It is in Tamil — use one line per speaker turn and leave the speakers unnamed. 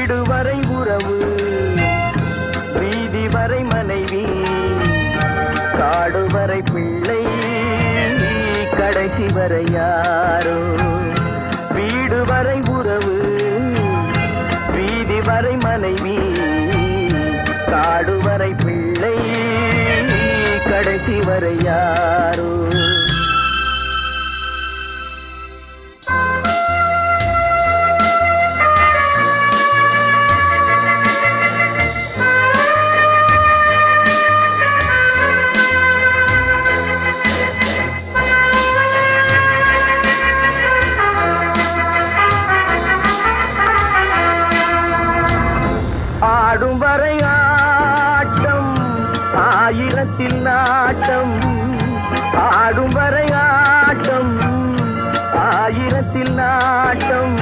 வீடு வரை உறவு, வீதி வரை மனைவி, காடு வரை பிள்ளை, கடைசி வரை யாரோ. வீடு வரை உறவு, வீதி வரை மனைவி, காடு வரை பிள்ளை, கடைசி வரை யாரோ. ஆடும் வரை ஆட்டம், ஆயிரத்தில் நாட்டம். ஆடும் வரை ஆட்டம், ஆயிரத்தில் நாட்டம்.